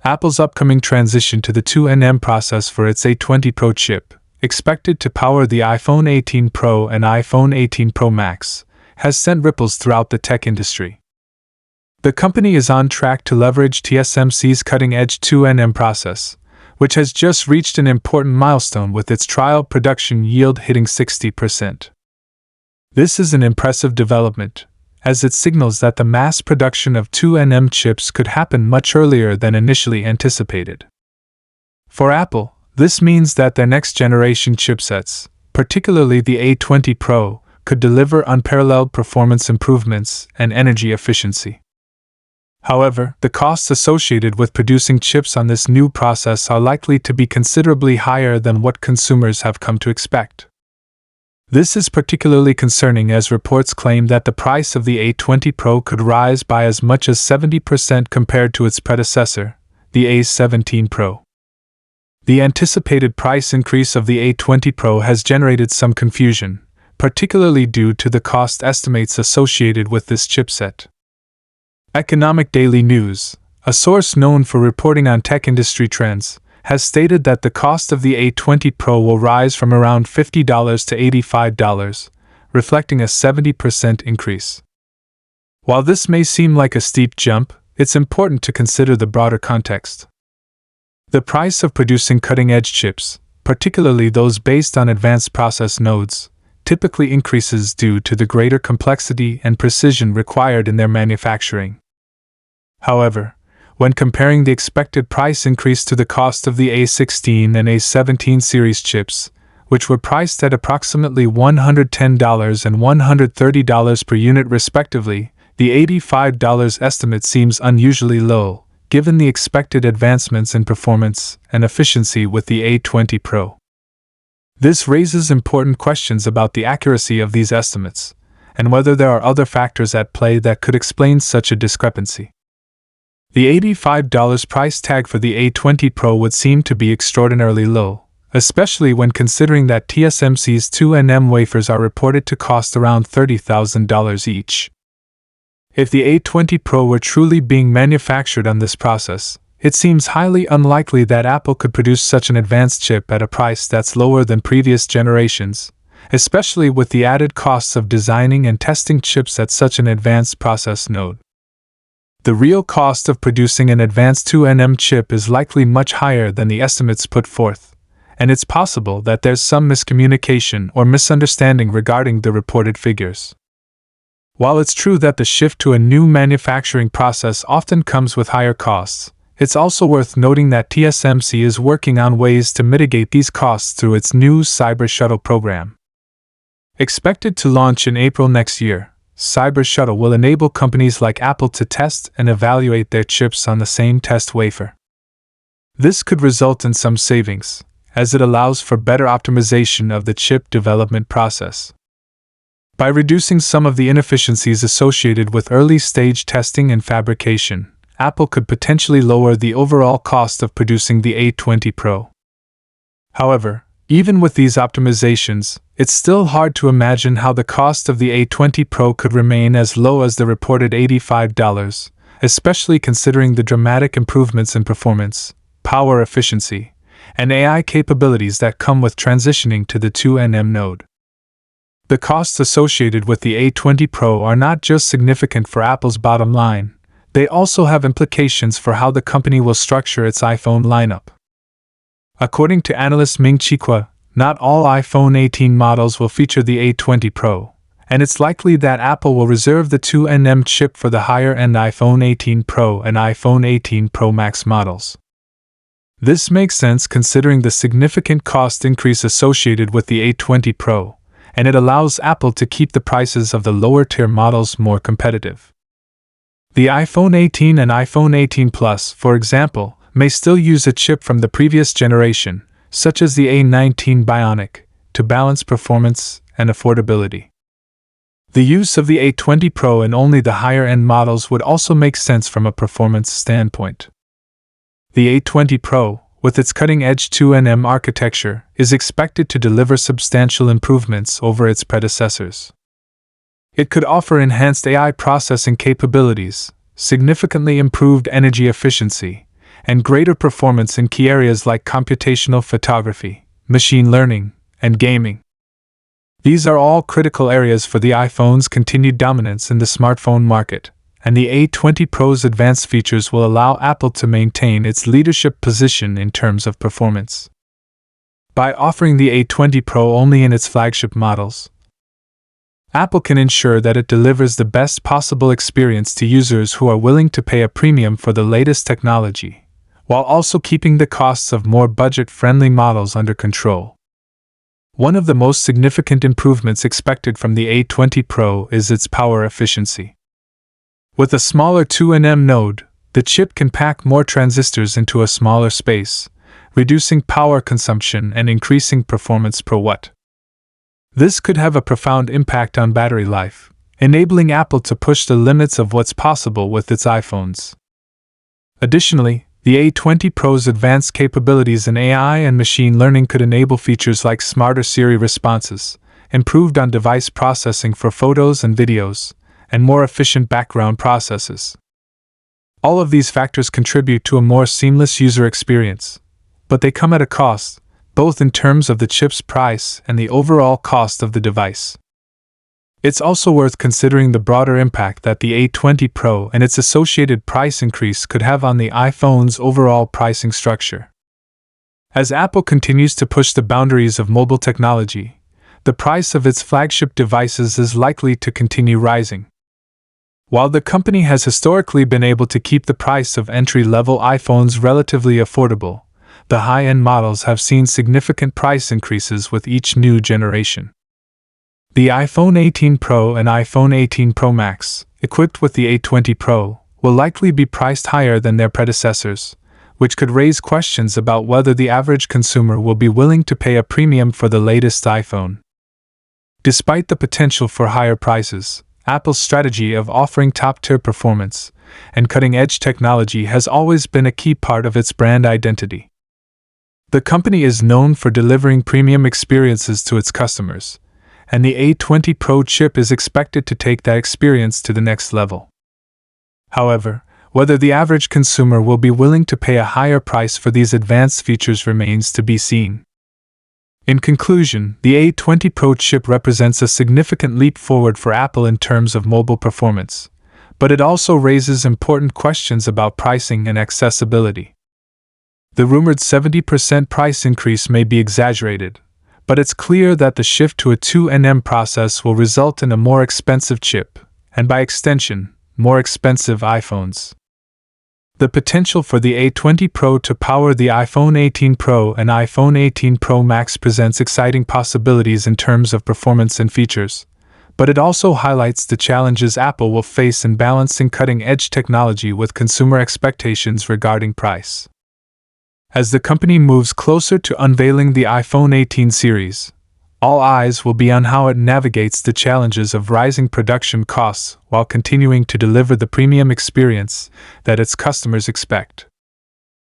Apple's upcoming transition to the 2nm process for its A20 Pro chip, expected to power the iPhone 18 Pro and iPhone 18 Pro Max, has sent ripples throughout the tech industry. The company is on track to leverage TSMC's cutting-edge 2nm process, which has just reached an important milestone with its trial production yield hitting 60%. This is an impressive development, as it signals that the mass production of 2nm chips could happen much earlier than initially anticipated. For Apple, this means that their next-generation chipsets, particularly the A20 Pro, could deliver unparalleled performance improvements and energy efficiency. However, the costs associated with producing chips on this new process are likely to be considerably higher than what consumers have come to expect. This is particularly concerning as reports claim that the price of the A20 Pro could rise by as much as 70% compared to its predecessor, the A17 Pro. The anticipated price increase of the A20 Pro has generated some confusion, particularly due to the cost estimates associated with this chipset. Economic Daily News, a source known for reporting on tech industry trends, has stated that the cost of the A20 Pro will rise from around $50 to $85, reflecting a 70% increase. While this may seem like a steep jump, it's important to consider the broader context. The price of producing cutting-edge chips, particularly those based on advanced process nodes, typically increases due to the greater complexity and precision required in their manufacturing. However, when comparing the expected price increase to the cost of the A16 and A17 series chips, which were priced at approximately $110 and $130 per unit respectively, the $85 estimate seems unusually low, given the expected advancements in performance and efficiency with the A20 Pro. This raises important questions about the accuracy of these estimates, and whether there are other factors at play that could explain such a discrepancy. The $85 price tag for the A20 Pro would seem to be extraordinarily low, especially when considering that TSMC's 2nm wafers are reported to cost around $30,000 each. If the A20 Pro were truly being manufactured on this process, it seems highly unlikely that Apple could produce such an advanced chip at a price that's lower than previous generations, especially with the added costs of designing and testing chips at such an advanced process node. The real cost of producing an advanced 2nm chip is likely much higher than the estimates put forth, and it's possible that there's some miscommunication or misunderstanding regarding the reported figures. While it's true that the shift to a new manufacturing process often comes with higher costs, it's also worth noting that TSMC is working on ways to mitigate these costs through its new Cyber Shuttle program. Expected to launch in April next year, Cyber Shuttle will enable companies like Apple to test and evaluate their chips on the same test wafer. This could result in some savings, as it allows for better optimization of the chip development process. By reducing some of the inefficiencies associated with early-stage testing and fabrication, Apple could potentially lower the overall cost of producing the A20 Pro. However, even with these optimizations, it's still hard to imagine how the cost of the A20 Pro could remain as low as the reported $85, especially considering the dramatic improvements in performance, power efficiency, and AI capabilities that come with transitioning to the 2nm node. The costs associated with the A20 Pro are not just significant for Apple's bottom line, they also have implications for how the company will structure its iPhone lineup. According to analyst Ming-Chi Kuo, not all iPhone 18 models will feature the A20 Pro, and it's likely that Apple will reserve the 2nm chip for the higher-end iPhone 18 Pro and iPhone 18 Pro Max models. This makes sense considering the significant cost increase associated with the A20 Pro, and it allows Apple to keep the prices of the lower-tier models more competitive. The iPhone 18 and iPhone 18 Plus, for example, may still use a chip from the previous generation, such as the A19 Bionic, to balance performance and affordability. The use of the A20 Pro in only the higher-end models would also make sense from a performance standpoint. The A20 Pro, with its cutting-edge 2nm architecture, is expected to deliver substantial improvements over its predecessors. It could offer enhanced AI processing capabilities, significantly improved energy efficiency, and greater performance in key areas like computational photography, machine learning, and gaming. These are all critical areas for the iPhone's continued dominance in the smartphone market, and the A20 Pro's advanced features will allow Apple to maintain its leadership position in terms of performance. By offering the A20 Pro only in its flagship models, Apple can ensure that it delivers the best possible experience to users who are willing to pay a premium for the latest technology, while also keeping the costs of more budget-friendly models under control. One of the most significant improvements expected from the A20 Pro is its power efficiency. With a smaller 2nm node, the chip can pack more transistors into a smaller space, reducing power consumption and increasing performance per watt. This could have a profound impact on battery life, enabling Apple to push the limits of what's possible with its iPhones. Additionally, the A20 Pro's advanced capabilities in AI and machine learning could enable features like smarter Siri responses, improved on-device processing for photos and videos, and more efficient background processes. All of these factors contribute to a more seamless user experience, but they come at a cost, both in terms of the chip's price and the overall cost of the device. It's also worth considering the broader impact that the A20 Pro and its associated price increase could have on the iPhone's overall pricing structure. As Apple continues to push the boundaries of mobile technology, the price of its flagship devices is likely to continue rising. While the company has historically been able to keep the price of entry-level iPhones relatively affordable, the high-end models have seen significant price increases with each new generation. The iPhone 18 Pro and iPhone 18 Pro Max, equipped with the A20 Pro, will likely be priced higher than their predecessors, which could raise questions about whether the average consumer will be willing to pay a premium for the latest iPhone. Despite the potential for higher prices, Apple's strategy of offering top-tier performance and cutting-edge technology has always been a key part of its brand identity. The company is known for delivering premium experiences to its customers, and the A20 Pro chip is expected to take that experience to the next level. However, whether the average consumer will be willing to pay a higher price for these advanced features remains to be seen. In conclusion, the A20 Pro chip represents a significant leap forward for Apple in terms of mobile performance, but it also raises important questions about pricing and accessibility. The rumored 70% price increase may be exaggerated, but it's clear that the shift to a 2nm process will result in a more expensive chip, and by extension, more expensive iPhones. The potential for the A20 Pro to power the iPhone 18 Pro and iPhone 18 Pro Max presents exciting possibilities in terms of performance and features, but it also highlights the challenges Apple will face in balancing cutting-edge technology with consumer expectations regarding price. As the company moves closer to unveiling the iPhone 18 series, all eyes will be on how it navigates the challenges of rising production costs while continuing to deliver the premium experience that its customers expect.